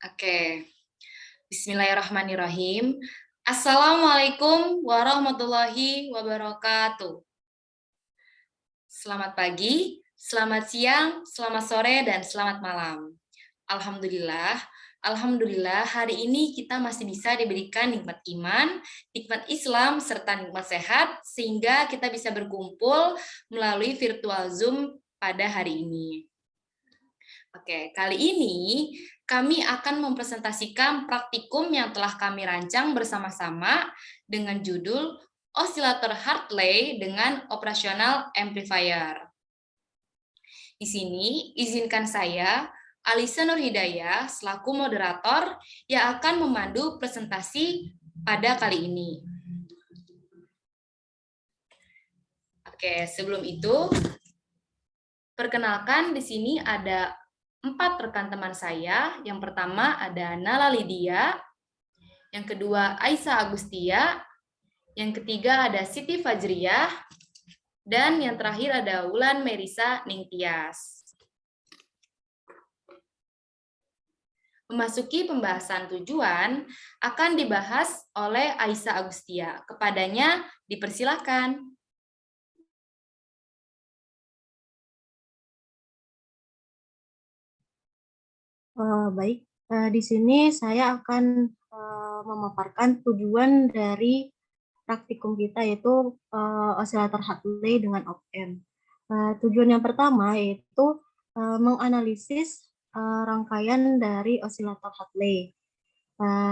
Oke, bismillahirrahmanirrahim. Assalamualaikum warahmatullahi wabarakatuh. Selamat pagi, selamat siang, selamat sore, dan selamat malam. Alhamdulillah hari ini kita masih bisa diberikan nikmat iman, nikmat Islam, serta nikmat sehat, sehingga kita bisa berkumpul melalui virtual Zoom pada hari ini. Oke, kali ini kami akan mempresentasikan praktikum yang telah kami rancang bersama-sama dengan judul Osilator Hartley dengan Operasional Amplifier. Di sini, izinkan saya, Alisa Nurhidayah, selaku moderator yang akan memandu presentasi pada kali ini. Oke, sebelum itu, perkenalkan di sini ada 4 rekan teman saya. Yang pertama ada Nala Lydia, yang kedua Aisyah Agustia, yang ketiga ada Siti Fajriyah, dan yang terakhir ada Wulan Merisa Ningtyas. Memasuki pembahasan tujuan akan dibahas oleh Aisyah Agustia. Kepadanya dipersilakan. Baik, di sini saya akan memaparkan tujuan dari praktikum kita yaitu osilator Hartley dengan op-amp. Tujuan yang pertama yaitu menganalisis rangkaian dari osilator Hartley.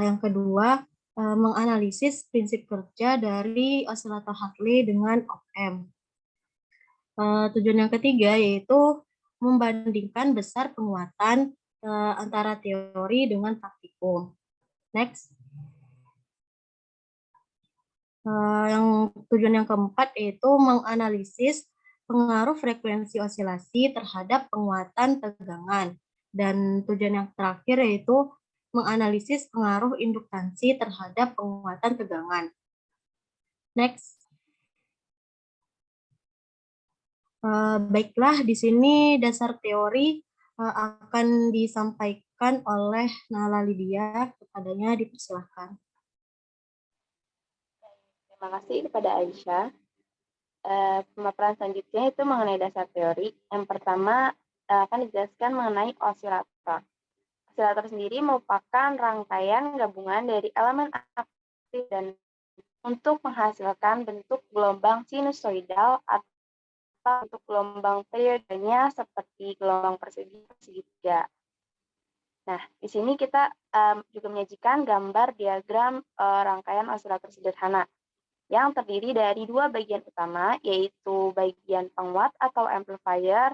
Yang kedua, menganalisis prinsip kerja dari osilator Hartley dengan op-amp. Tujuan yang ketiga yaitu membandingkan besar penguatan antara teori dengan praktikum. Next. Yang tujuan yang keempat yaitu menganalisis pengaruh frekuensi osilasi terhadap penguatan tegangan. Dan tujuan yang terakhir yaitu menganalisis pengaruh induktansi terhadap penguatan tegangan. Next. Baiklah, di sini dasar teori akan disampaikan oleh Nala Lydia. Kepadanya dipersilahkan. Terima kasih kepada Aisyah. Pemaparan selanjutnya itu mengenai dasar teori. Yang pertama akan dijelaskan mengenai osilator. Osilator sendiri merupakan rangkaian gabungan dari elemen aktif dan untuk menghasilkan bentuk gelombang sinusoidal atau bentuk gelombang periodenya seperti gelombang persegi segitiga. Nah, di sini kita juga menyajikan gambar diagram rangkaian osilator sederhana yang terdiri dari 2 bagian utama, yaitu bagian penguat atau amplifier.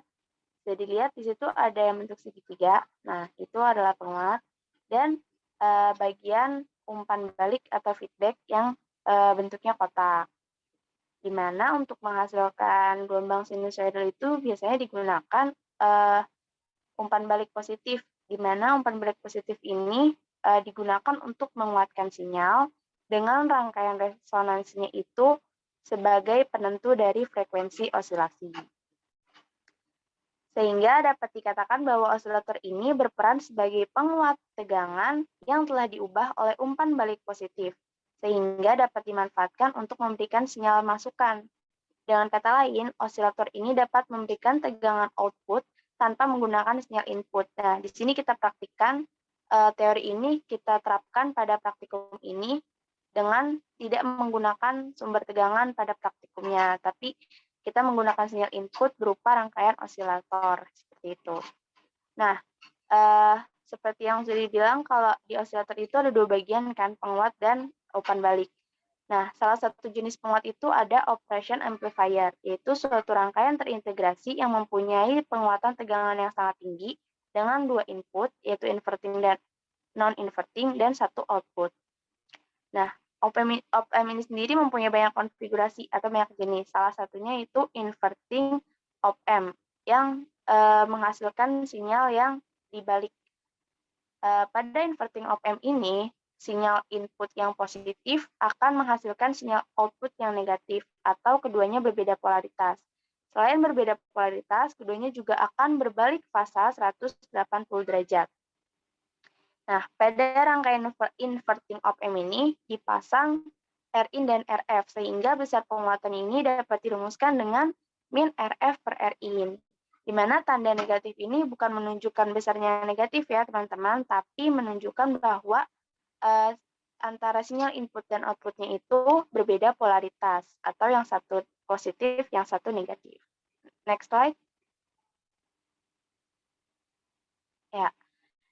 Bisa dilihat di situ ada yang bentuk segitiga. Nah, itu adalah penguat. Dan bagian umpan balik atau feedback yang bentuknya kotak. Di mana untuk menghasilkan gelombang sinusoidal itu biasanya digunakan umpan balik positif, di mana umpan balik positif ini digunakan untuk menguatkan sinyal dengan rangkaian resonansinya itu sebagai penentu dari frekuensi osilasi. Sehingga dapat dikatakan bahwa osilator ini berperan sebagai penguat tegangan yang telah diubah oleh umpan balik positif, sehingga dapat dimanfaatkan untuk memberikan sinyal masukan. Dengan kata lain, osilator ini dapat memberikan tegangan output tanpa menggunakan sinyal input. Nah, di sini kita praktikkan teori ini, kita terapkan pada praktikum ini dengan tidak menggunakan sumber tegangan pada praktikumnya, tapi kita menggunakan sinyal input berupa rangkaian osilator, seperti itu. Nah, seperti yang sudah dibilang, kalau di osilator itu ada 2 bagian kan, penguat dan umpan balik. Nah, salah satu jenis penguat itu ada operation amplifier, yaitu suatu rangkaian terintegrasi yang mempunyai penguatan tegangan yang sangat tinggi dengan 2 input, yaitu inverting dan non-inverting, dan 1 output. Nah, op-amp ini sendiri mempunyai banyak konfigurasi atau banyak jenis. Salah satunya itu inverting op-amp yang menghasilkan sinyal yang dibalik. Pada inverting op-amp ini, sinyal input yang positif akan menghasilkan sinyal output yang negatif atau keduanya berbeda polaritas. Selain berbeda polaritas, keduanya juga akan berbalik fasa 180 derajat. Nah, pada rangkaian inverting op-amp ini dipasang Rin dan Rf, sehingga besar penguatan ini dapat dirumuskan dengan min Rf per Rin. Di mana tanda negatif ini bukan menunjukkan besarnya negatif ya teman-teman, tapi menunjukkan bahwa antara sinyal input dan outputnya itu berbeda polaritas, atau yang satu positif, yang satu negatif. Next slide. Ya,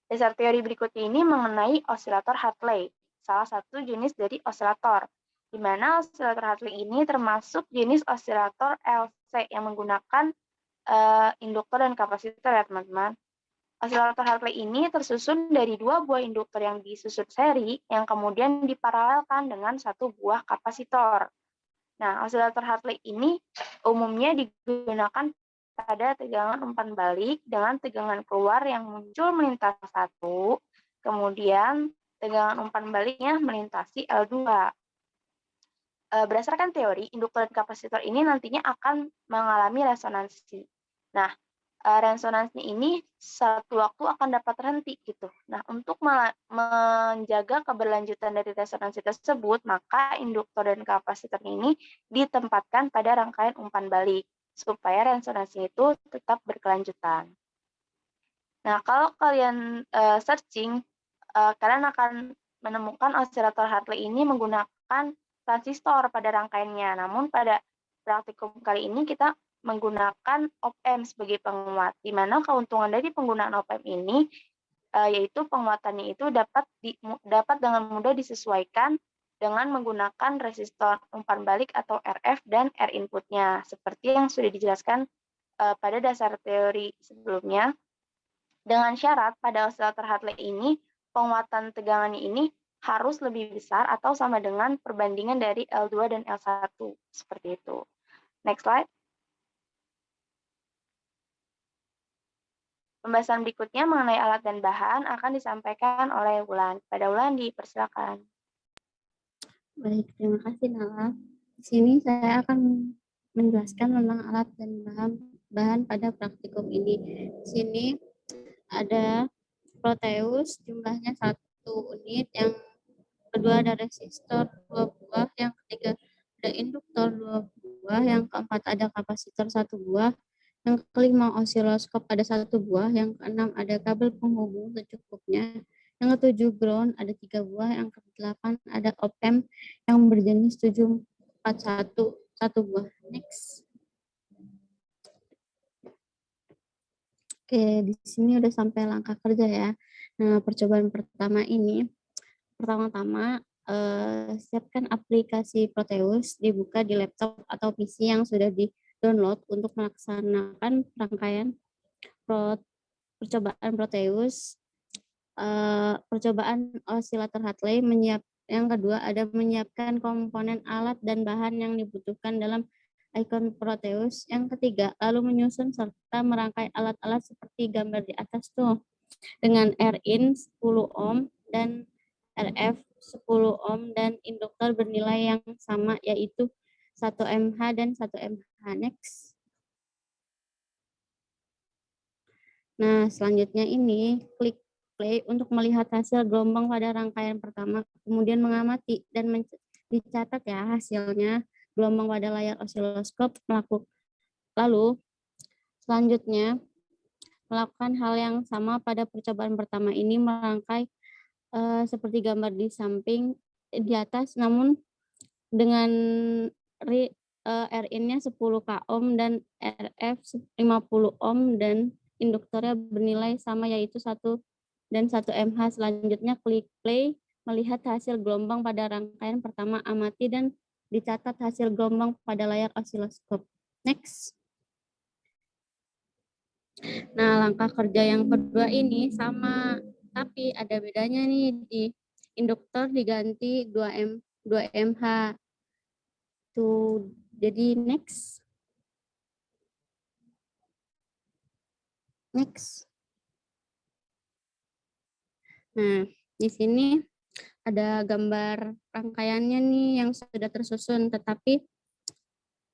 dasar teori berikutnya ini mengenai osilator Hartley, salah satu jenis dari osilator, di mana osilator Hartley ini termasuk jenis osilator LC yang menggunakan induktor dan kapasitor ya teman-teman. Osilator Hartley ini tersusun dari dua buah induktor yang disusun seri yang kemudian diparalelkan dengan satu buah kapasitor. Nah, osilator Hartley ini umumnya digunakan pada tegangan umpan balik dengan tegangan keluar yang muncul melintasi satu, kemudian tegangan umpan baliknya melintasi L2. Berdasarkan teori, induktor dan kapasitor ini nantinya akan mengalami resonansi. Nah, resonansi ini satu waktu akan dapat terhenti gitu. Nah, untuk menjaga keberlanjutan dari resonansi tersebut, maka induktor dan kapasitor ini ditempatkan pada rangkaian umpan balik supaya resonansi itu tetap berkelanjutan. Nah, kalau kalian searching, kalian akan menemukan osilator Hartley ini menggunakan transistor pada rangkaiannya. Namun pada praktikum kali ini kita menggunakan op-amp sebagai penguat, di mana keuntungan dari penggunaan op-amp ini yaitu penguatannya itu dapat dengan mudah disesuaikan dengan menggunakan resistor umpan balik atau RF dan R inputnya, seperti yang sudah dijelaskan pada dasar teori sebelumnya. Dengan syarat pada osilator Hartley ini, penguatan tegangannya ini harus lebih besar atau sama dengan perbandingan dari L2 dan L1, seperti itu. Next slide. Pembahasan berikutnya mengenai alat dan bahan akan disampaikan oleh Wulan. Pada Wulan dipersilakan. Baik, terima kasih Nala. Di sini saya akan menjelaskan tentang alat dan bahan pada praktikum ini. Di sini ada proteus, jumlahnya 1 unit, yang kedua ada resistor 2 buah, yang ketiga ada induktor 2 buah, yang keempat ada kapasitor 1 buah, yang kelima osiloskop ada 1 buah, yang keenam ada kabel penghubung secukupnya, yang ketujuh ground ada 3 buah, yang kedelapan ada op-amp yang berjenis 741 1 buah. Next. Oke, di sini udah sampai langkah kerja ya. Nah, percobaan pertama ini, pertama-tama siapkan aplikasi Proteus, dibuka di laptop atau PC yang sudah di-download untuk melaksanakan rangkaian percobaan Proteus. Percobaan osilator Hartley. Yang kedua ada menyiapkan komponen alat dan bahan yang dibutuhkan dalam ikon Proteus. Yang ketiga, lalu menyusun serta merangkai alat-alat seperti gambar di atas tuh, dengan Rin 10 ohm dan Rf 10 ohm dan induktor bernilai yang sama, yaitu 1 mH dan 1 mH. Next. Nah, selanjutnya ini klik play untuk melihat hasil gelombang pada rangkaian pertama, kemudian mengamati dan dicatat ya hasilnya gelombang pada layar osiloskop. Lalu selanjutnya melakukan hal yang sama pada percobaan pertama ini, merangkai seperti gambar di samping di atas, namun dengan Rin-nya 10 ohm dan Rf 50 ohm dan induktornya bernilai sama, yaitu 1 dan 1 mH. Selanjutnya klik play, melihat hasil gelombang pada rangkaian pertama, amati dan dicatat hasil gelombang pada layar osiloskop. Next. Nah, langkah kerja yang kedua ini sama, tapi ada bedanya nih, di induktor diganti 2 mH. Tuh, jadi next. Next. Nah, di sini ada gambar rangkaiannya nih yang sudah tersusun, tetapi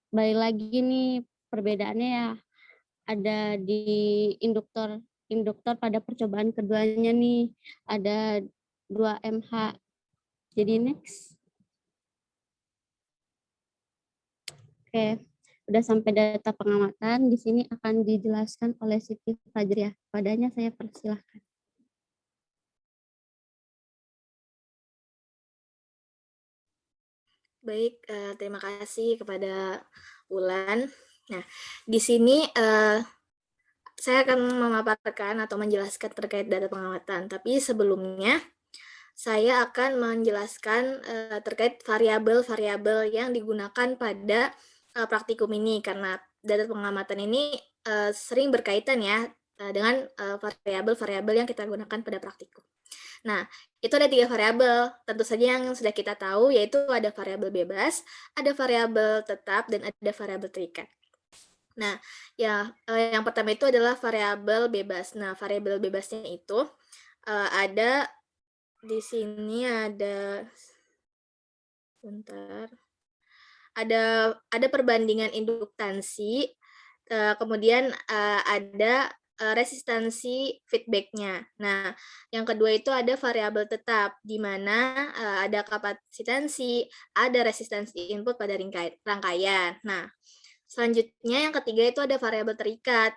balik lagi nih perbedaannya ya, ada di induktor induktor pada percobaan keduanya nih. Ada 2 mH. Jadi next. Oke, udah sampai data pengamatan. Di sini akan dijelaskan oleh Siti Fajriah. Padanya saya persilahkan. Baik, terima kasih kepada Ulan. Nah, di sini saya akan memaparkan atau menjelaskan terkait data pengamatan. Tapi sebelumnya, saya akan menjelaskan terkait variabel-variabel yang digunakan pada praktikum ini, karena data pengamatan ini sering berkaitan ya dengan variabel-variabel yang kita gunakan pada praktikum. Nah, itu ada 3 variabel. Tentu saja yang sudah kita tahu, yaitu ada variabel bebas, ada variabel tetap, dan ada variabel terikat. Nah, ya yang pertama itu adalah variabel bebas. Nah, variabel bebasnya itu ada di sini ada bentar. Ada perbandingan induktansi, kemudian ada resistansi feedback-nya. Nah, yang kedua itu ada variabel tetap, di mana ada kapasitansi, ada resistansi input pada rangkaian. Nah, selanjutnya yang ketiga itu ada variabel terikat.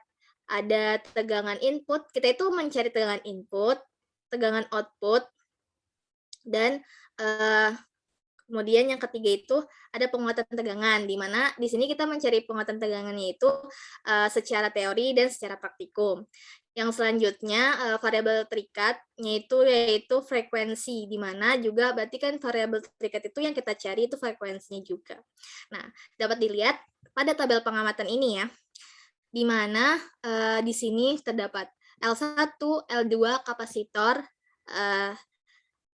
Ada tegangan input, kita itu mencari tegangan input, tegangan output, dan kemudian yang ketiga itu ada penguatan tegangan, di mana di sini kita mencari penguatan tegangannya itu secara teori dan secara praktikum. Yang selanjutnya variabel terikatnya yaitu frekuensi, di mana juga berarti kan variabel terikat itu yang kita cari itu frekuensinya juga. Nah, dapat dilihat pada tabel pengamatan ini ya, di mana di sini terdapat L1, L2 kapasitor,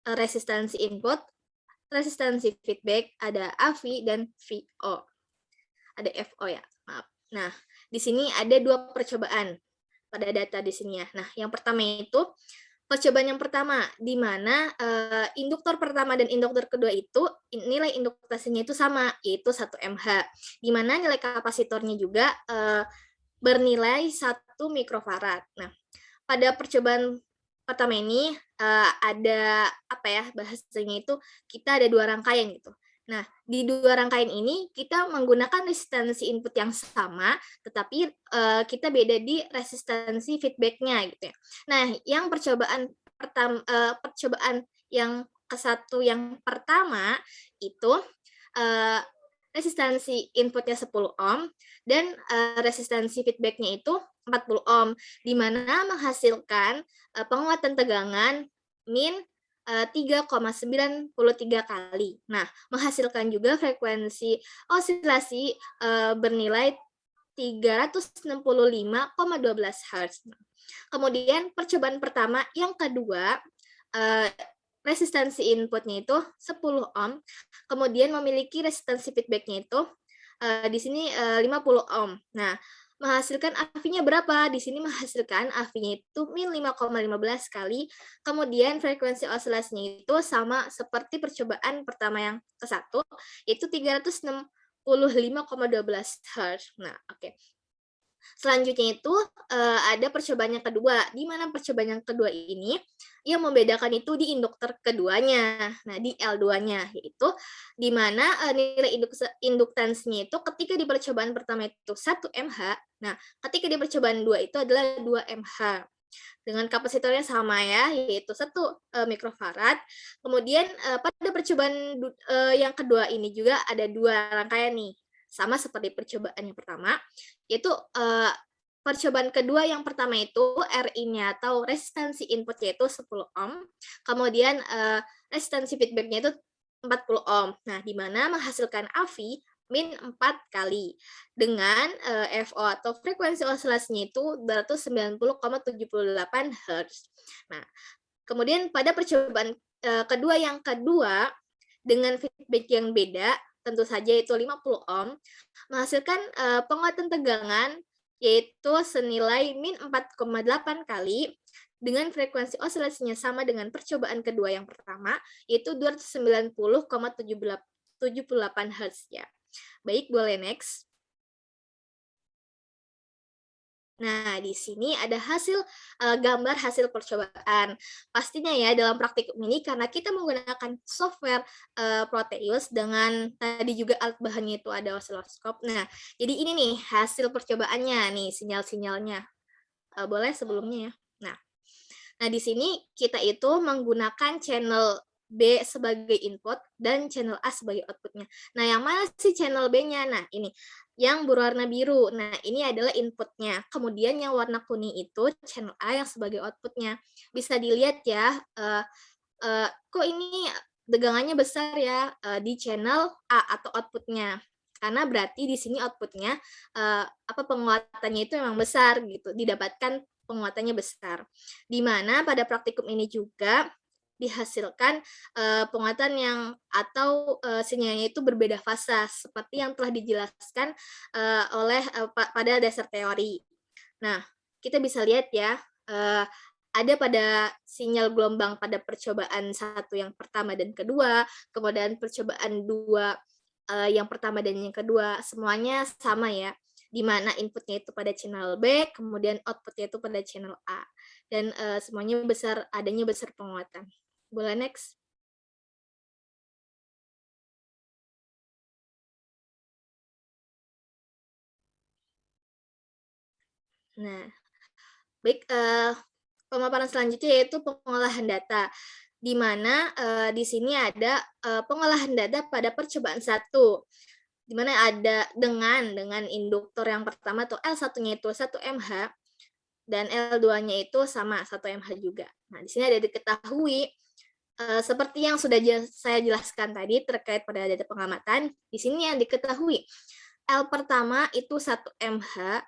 resistansi input, resistansi feedback, ada AV dan VO. Ada FO ya, maaf. Nah, di sini ada 2 percobaan pada data di sini ya. Nah, yang pertama itu percobaan yang pertama, di mana induktor pertama dan induktor kedua itu nilai induktasinya itu sama, yaitu 1 mH. Di mana nilai kapasitornya juga bernilai 1 mikrofarad. Nah, pada percobaan pertama ini ada apa ya bahasanya itu, kita ada 2 rangkaian gitu. Nah, di 2 rangkaian ini kita menggunakan resistansi input yang sama, tetapi kita beda di resistansi feedback-nya gitu ya. Nah, yang percobaan yang ke-1 yang pertama itu resistansi inputnya 10 ohm dan resistansi feedback-nya itu 40 ohm, di mana menghasilkan penguatan tegangan min 3,93 kali. Nah, menghasilkan juga frekuensi osilasi bernilai 365,12 Hz. Kemudian percobaan pertama yang kedua, resistansi inputnya itu 10 ohm, kemudian memiliki resistansi feedback-nya itu di sini 50 ohm. Nah, menghasilkan AV-nya berapa? Di sini menghasilkan AV-nya itu min 5,15 kali, kemudian frekuensi osilasinya itu sama seperti percobaan pertama yang ke-1, yaitu 365,12 Hz. Nah, oke. Selanjutnya itu ada percobaan yang kedua, di mana percobaan yang kedua ini yang membedakan itu di induktor keduanya. Nah, di L2-nya, yaitu di mana nilai induktansinya itu ketika di percobaan pertama itu 1 mH, nah ketika di percobaan 2 itu adalah 2 mH. Dengan kapasitornya sama ya, yaitu 1 mikrofarad. Kemudian pada percobaan yang kedua ini juga ada 2 rangkaian nih, sama seperti percobaan yang pertama, yaitu percobaan kedua yang pertama itu RI-nya atau resistansi inputnya itu 10 ohm, kemudian resistansi feedback-nya itu 40 ohm. Nah, di mana menghasilkan AV min 4 kali dengan FO atau frekuensi osilasinya itu 290,78 Hz. Nah, kemudian pada percobaan kedua yang kedua dengan feedback yang beda, tentu saja itu 50 ohm, menghasilkan penguatan tegangan yaitu senilai min 4,8 kali dengan frekuensi osilasinya sama dengan percobaan kedua yang pertama, yaitu 290,78 Hz ya. Baik, boleh next. Nah, di sini ada gambar hasil percobaan. Pastinya ya dalam praktikum ini karena kita menggunakan software Proteus dengan tadi juga alat bahannya itu ada osiloskop. Nah, jadi ini nih hasil percobaannya nih sinyal-sinyalnya. Boleh sebelumnya ya. Nah, di sini kita itu menggunakan channel B sebagai input dan channel A sebagai outputnya. Nah, yang mana sih channel B-nya? Nah, ini yang berwarna biru. Nah, ini adalah inputnya. Kemudian yang warna kuning itu channel A yang sebagai outputnya. Bisa dilihat ya, kok ini tegangannya besar ya di channel A atau outputnya. Karena berarti di sini outputnya penguatannya itu memang besar gitu, didapatkan penguatannya besar. Di mana pada praktikum ini juga dihasilkan penguatan yang atau sinyalnya itu berbeda fasa seperti yang telah dijelaskan pada dasar teori. Nah, kita bisa lihat ya ada pada sinyal gelombang pada percobaan 1 yang pertama dan kedua, kemudian percobaan 2 yang pertama dan yang kedua semuanya sama ya, di mana inputnya itu pada channel B, kemudian outputnya itu pada channel A, dan semuanya adanya besar penguatan. Boleh next? Nah, baik, pemaparan selanjutnya yaitu pengolahan data, di mana di sini ada pengolahan data pada percobaan 1, di mana ada dengan induktor yang pertama atau L1-nya itu 1 mH, dan L2-nya itu sama 1 mH juga. Nah, di sini ada diketahui seperti yang sudah saya jelaskan tadi terkait pada data pengamatan, di sini yang diketahui L pertama itu 1 mH,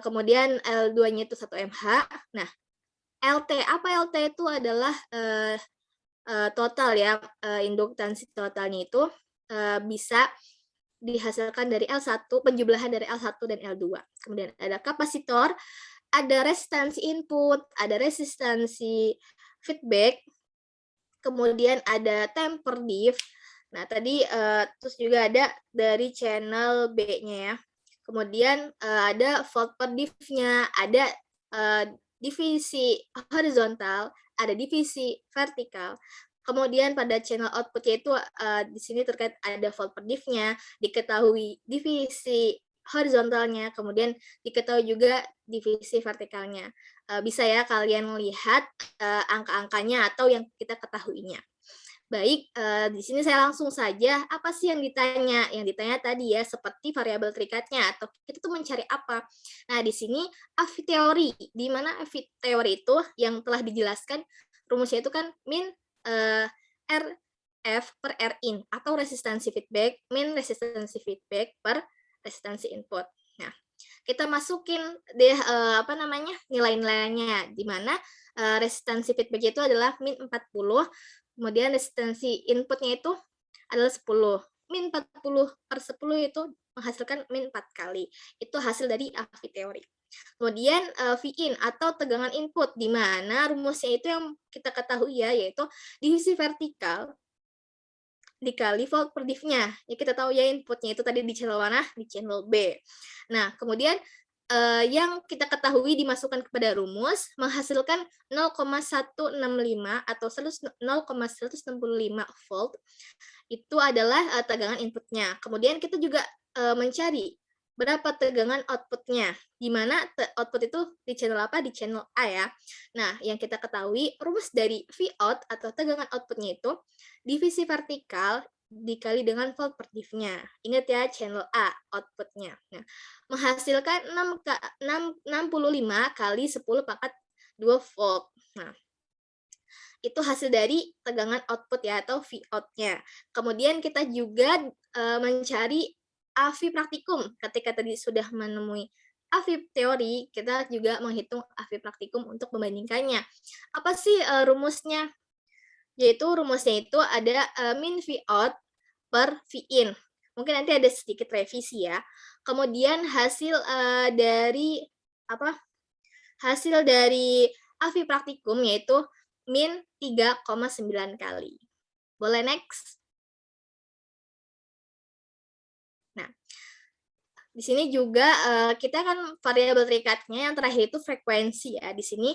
kemudian L2-nya itu 1 mH. Nah, apa LT itu adalah total ya, induktansi totalnya itu bisa dihasilkan dari L1, penjumlahan dari L1 dan L2. Kemudian ada kapasitor, ada resistansi input, ada resistansi feedback, kemudian ada temper diff. Nah, tadi terus juga ada dari channel B-nya ya. Kemudian ada volt per diff-nya, ada divisi horizontal, ada divisi vertikal. Kemudian pada channel output-nya itu di sini terkait ada volt per diff-nya, diketahui divisi horizontalnya, kemudian diketahui juga divisi vertikalnya. Bisa ya kalian lihat angka-angkanya atau yang kita ketahuinya. Baik, di sini saya langsung saja, apa sih yang ditanya? Yang ditanya tadi ya, seperti variabel terikatnya, atau kita tuh mencari apa? Nah, di sini AFI teori, di mana AFI teori itu yang telah dijelaskan, rumusnya itu kan min RF per Rin, atau resistansi feedback, min resistansi feedback per resistansi input. Nah, kita masukin deh nilai-nilainya, di mana resistansi feedback itu adalah min 40, kemudian resistansi inputnya itu adalah 10. Min 40 per 10 itu menghasilkan min 4 kali. Itu hasil dari AFI teori. Kemudian V-in atau tegangan input, di mana rumusnya itu yang kita ketahui ya, yaitu divisi vertikal dikali volt per diff-nya. Ya, kita tahu ya inputnya itu tadi di channel mana? Di channel B. Nah, kemudian yang kita ketahui dimasukkan kepada rumus menghasilkan 0,165 atau 0,165 volt. Itu adalah tegangan inputnya. Kemudian kita juga mencari berapa tegangan outputnya, di mana output itu di channel apa? Di channel A ya. Nah, yang kita ketahui rumus dari V-out atau tegangan outputnya itu divisi vertikal dikali dengan volt per diff-nya. Ingat ya, channel A outputnya. Nah, menghasilkan 65 kali 10 pangkat 2 volt. Nah, itu hasil dari tegangan output ya, atau V-out-nya. Kemudian kita juga mencari AFI praktikum. Ketika tadi sudah menemui AFI teori, kita juga menghitung AFI praktikum untuk membandingkannya. Apa sih rumusnya? Yaitu rumusnya itu ada min V-out per V-in. Mungkin nanti ada sedikit revisi ya. Kemudian hasil dari AFI praktikum yaitu min 3,9 kali. Boleh next? Nah, Di sini juga kita kan variabel terikatnya yang terakhir itu frekuensi ya. Di sini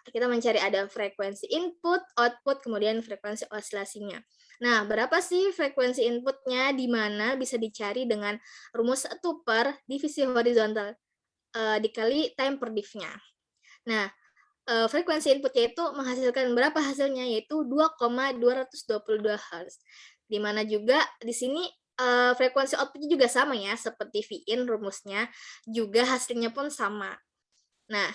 kita mencari ada frekuensi input, output, kemudian frekuensi osilasinya. Nah, berapa sih frekuensi inputnya? Di mana bisa dicari dengan rumus 1 per divisi horizontal dikali time per diff-nya. Nah, frekuensi inputnya itu menghasilkan berapa hasilnya? Yaitu 2,222 Hz. Di mana juga di sini frekuensi outputnya juga sama ya, seperti Vin rumusnya, juga hasilnya pun sama. Nah,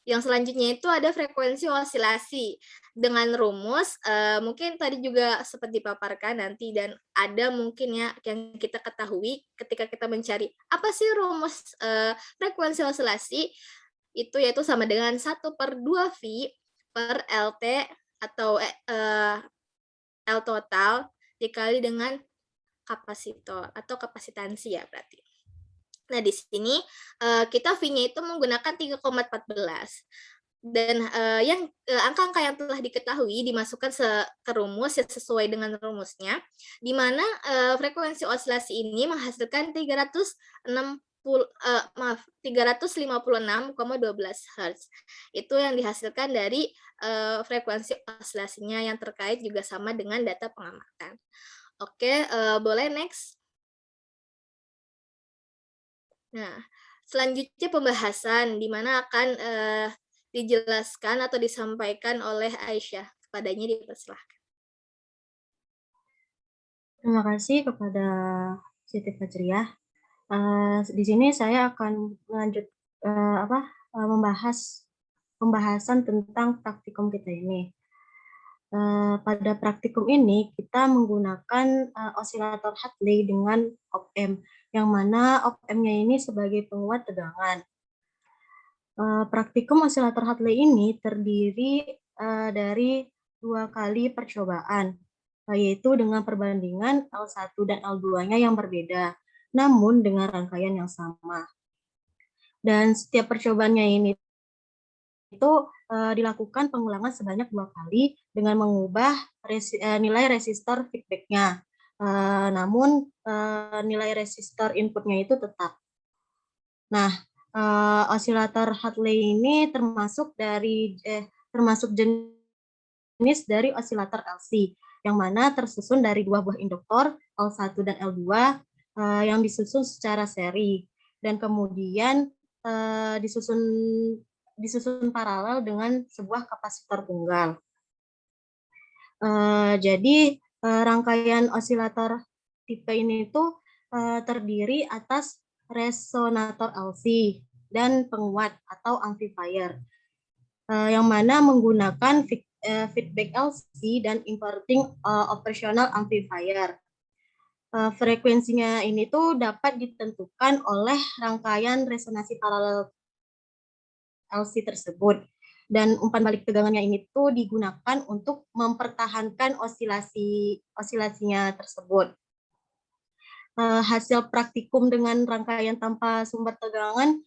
yang selanjutnya itu ada frekuensi osilasi dengan rumus mungkin tadi juga seperti dipaparkan nanti, dan ada mungkin ya yang kita ketahui ketika kita mencari apa sih rumus frekuensi osilasi, itu yaitu sama dengan 1/2V per LT atau L total dikali dengan kapasitor atau kapasitansi ya berarti. Nah, di sini kita V-nya itu menggunakan 3,14. Dan angka-angka yang telah diketahui dimasukkan ke rumus yang sesuai dengan rumusnya, di mana frekuensi osilasi ini menghasilkan 356,12 Hz. Itu yang dihasilkan dari frekuensi osilasinya yang terkait juga sama dengan data pengamatan. Oke, boleh next. Nah, selanjutnya pembahasan di mana akan dijelaskan atau disampaikan oleh Aisyah. Kepadanya dipersilahkan. Terima kasih kepada Siti Fajriah. Di sini saya akan membahas pembahasan tentang praktikum kita ini. Pada praktikum ini kita menggunakan osilator Hartley dengan op-amp, yang mana op-amp-nya ini sebagai penguat tegangan. Praktikum osilator Hartley ini terdiri dari 2 kali percobaan, yaitu dengan perbandingan L1 dan L2-nya yang berbeda, namun dengan rangkaian yang sama. Dan setiap percobaannya ini itu dilakukan pengulangan sebanyak 2 kali dengan mengubah nilai resistor feedback-nya. Namun nilai resistor inputnya itu tetap. Nah, osilator Hartley ini termasuk jenis dari osilator LC, yang mana tersusun dari 2 buah induktor L1 dan L2 yang disusun secara seri, dan kemudian disusun paralel dengan sebuah kapasitor tunggal. Jadi rangkaian osilator tipe ini itu terdiri atas resonator LC dan penguat atau amplifier, yang mana menggunakan feedback LC dan inverting operational amplifier. Frekuensinya ini tuh dapat ditentukan oleh rangkaian resonansi paralel LC tersebut, dan umpan balik tegangannya ini tuh digunakan untuk mempertahankan osilasinya tersebut. Hasil praktikum dengan rangkaian tanpa sumber tegangan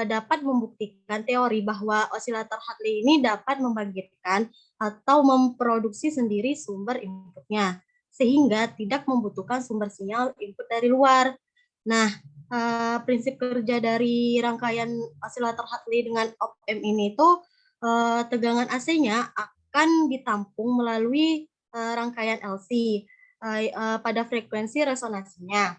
dapat membuktikan teori bahwa osilator Hartley ini dapat membangkitkan atau memproduksi sendiri sumber inputnya, sehingga tidak membutuhkan sumber sinyal input dari luar. Nah, prinsip kerja dari rangkaian osilator Hartley dengan op-amp ini itu tegangan AC-nya akan ditampung melalui rangkaian LC pada frekuensi resonansinya.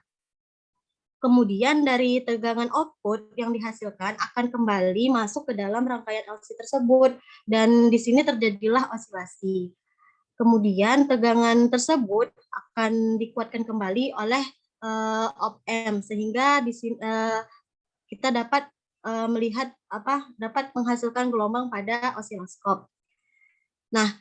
Kemudian dari tegangan output yang dihasilkan akan kembali masuk ke dalam rangkaian LC tersebut, dan di sini terjadilah osilasi. Kemudian tegangan tersebut akan dikuatkan kembali oleh op-amp, sehingga di sini kita dapat melihat dapat menghasilkan gelombang pada osiloskop. Nah,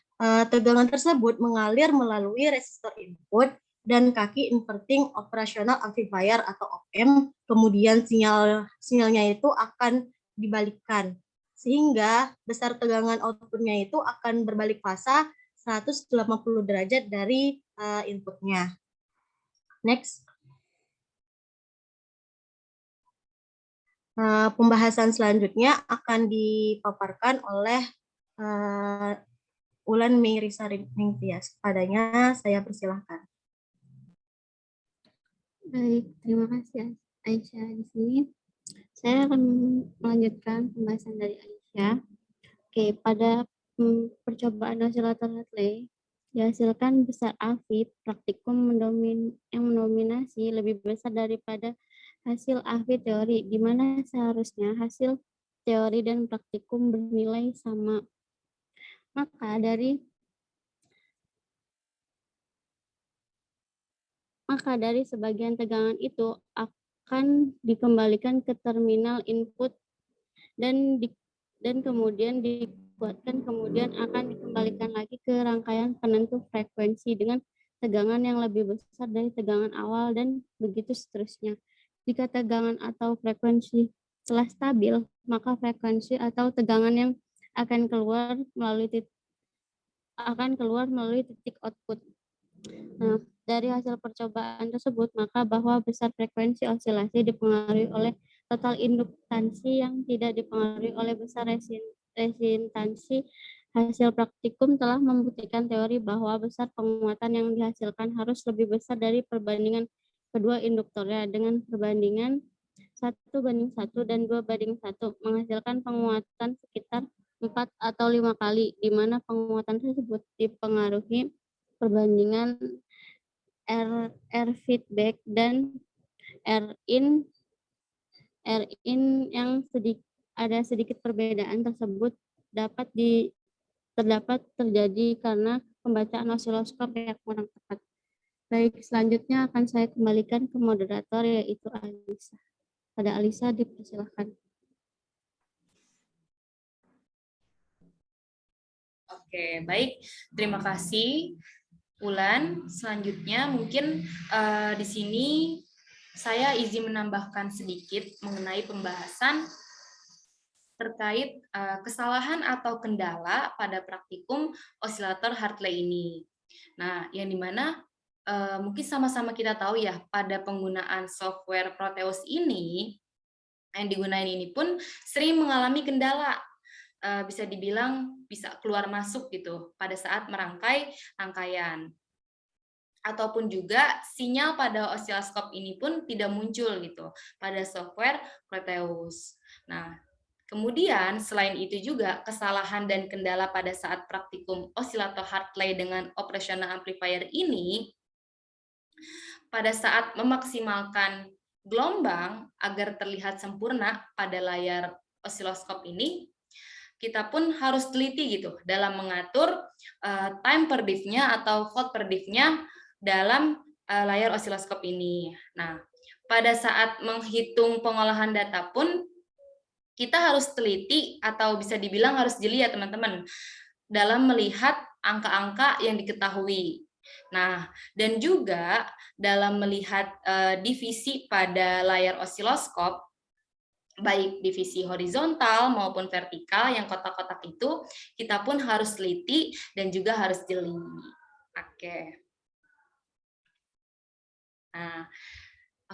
tegangan tersebut mengalir melalui resistor input dan kaki inverting operational amplifier atau op-amp, kemudian sinyalnya itu akan dibalikkan, sehingga besar tegangan outputnya itu akan berbalik fasa 180 derajat dari inputnya. Next. Pembahasan selanjutnya akan dipaparkan oleh Ulan Meirisa Ningtyas. Padanya saya persilahkan. Baik, terima kasih. Aisyah. Di sini saya akan melanjutkan pembahasan dari Aisyah. Oke, pada percobaan osilator Hartley dihasilkan besar AFib praktikum yang mendominasi lebih besar daripada hasil AFib teori, di mana seharusnya hasil teori dan praktikum bernilai sama. Maka dari sebagian tegangan itu akan dikembalikan ke terminal input dan kemudian dikuatkan, kemudian akan dikembalikan lagi ke rangkaian penentu frekuensi dengan tegangan yang lebih besar dari tegangan awal, dan begitu seterusnya. Jika tegangan atau frekuensi telah stabil, maka frekuensi atau tegangan yang akan keluar melalui titik output. Nah, dari hasil percobaan tersebut, maka bahwa besar frekuensi osilasi dipengaruhi oleh total induktansi yang tidak dipengaruhi oleh besar resintansi. Hasil praktikum telah membuktikan teori bahwa besar penguatan yang dihasilkan harus lebih besar dari perbandingan kedua induktornya dengan perbandingan 1:1 dan 2:1, menghasilkan penguatan sekitar 4 atau 5 kali, di mana penguatan tersebut dipengaruhi perbandingan R feedback dan R in yang ada sedikit perbedaan tersebut terdapat terjadi karena pembacaan osiloskop yang kurang tepat. Baik, selanjutnya akan saya kembalikan ke moderator, yaitu Alisa. Pada Alisa, dipersilakan. Oke, baik. Terima kasih, Ulan. Selanjutnya mungkin di sini saya izin menambahkan sedikit mengenai pembahasan terkait kesalahan atau kendala pada praktikum osilator Hartley ini. Nah, yang dimana mungkin sama-sama kita tahu ya, pada penggunaan software Proteus ini, yang digunakan ini pun sering mengalami kendala. Bisa dibilang bisa keluar masuk gitu pada saat merangkai rangkaian. Ataupun juga sinyal pada osiloskop ini pun tidak muncul gitu pada software Proteus. Nah, kemudian selain itu juga kesalahan dan kendala pada saat praktikum osilator Hartley dengan operational amplifier ini, pada saat memaksimalkan gelombang agar terlihat sempurna pada layar osiloskop ini, kita pun harus teliti gitu dalam mengatur time per diff-nya atau volt per diff-nya dalam layar osiloskop ini. Nah, pada saat menghitung pengolahan data pun kita harus teliti atau bisa dibilang harus jeli ya teman-teman dalam melihat angka-angka yang diketahui. Nah, dan juga dalam melihat divisi pada layar osiloskop, baik divisi horizontal maupun vertikal yang kotak-kotak itu, kita pun harus teliti dan juga harus jeli. Oke. Nah,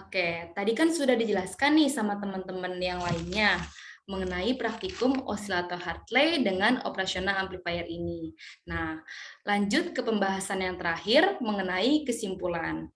oke, tadi kan sudah dijelaskan nih sama teman-teman yang lainnya mengenai praktikum osilator Hartley dengan operational amplifier ini. Nah, lanjut ke pembahasan yang terakhir mengenai kesimpulan.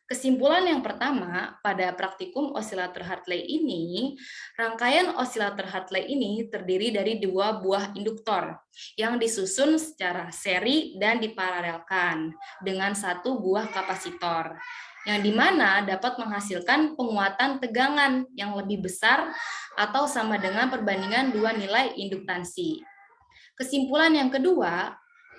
Kesimpulan yang pertama, pada praktikum osilator Hartley ini, rangkaian osilator Hartley ini terdiri dari 2 buah induktor yang disusun secara seri dan diparalelkan dengan 1 buah kapasitor, yang dimana dapat menghasilkan penguatan tegangan yang lebih besar atau sama dengan perbandingan 2 nilai induktansi. Kesimpulan yang kedua,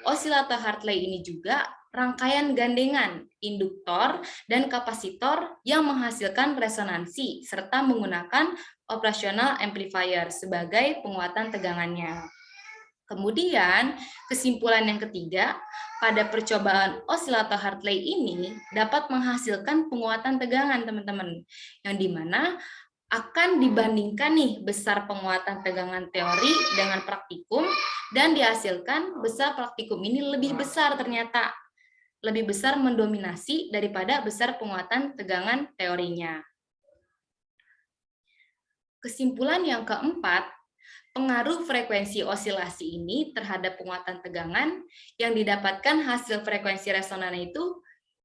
osilator Hartley ini juga rangkaian gandengan induktor dan kapasitor yang menghasilkan resonansi serta menggunakan operational amplifier sebagai penguatan tegangannya. Kemudian, kesimpulan yang ketiga, pada percobaan osilator Hartley ini dapat menghasilkan penguatan tegangan, teman-teman, yang dimana akan dibandingkan nih besar penguatan tegangan teori dengan praktikum, dan dihasilkan besar praktikum ini lebih besar ternyata. Lebih besar mendominasi daripada besar penguatan tegangan teorinya. Kesimpulan yang keempat, pengaruh frekuensi osilasi ini terhadap penguatan tegangan yang didapatkan hasil frekuensi resonan itu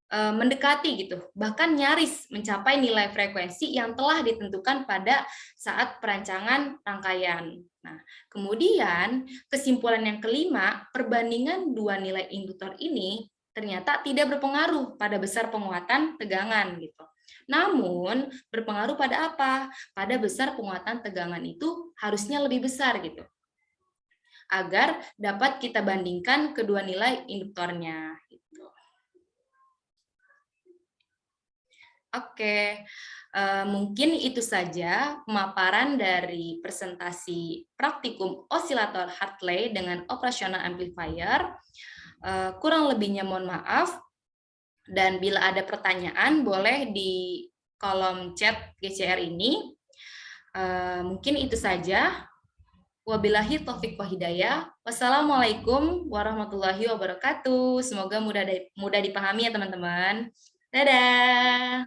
mendekati gitu, bahkan nyaris mencapai nilai frekuensi yang telah ditentukan pada saat perancangan rangkaian. Nah, kemudian kesimpulan yang kelima, perbandingan dua nilai induktor ini ternyata tidak berpengaruh pada besar penguatan tegangan gitu. Namun berpengaruh pada apa? Pada besar penguatan tegangan itu harusnya lebih besar gitu, agar dapat kita bandingkan kedua nilai induktornya. Oke, mungkin itu saja pemaparan dari presentasi praktikum osilator Hartley dengan operasional amplifier. Kurang lebihnya mohon maaf, dan bila ada pertanyaan boleh di kolom chat GCR ini. Mungkin itu saja. Wabillahi taufiq wa hidayah. Wassalamualaikum warahmatullahi wabarakatuh. Semoga mudah dipahami ya teman-teman. Dadah.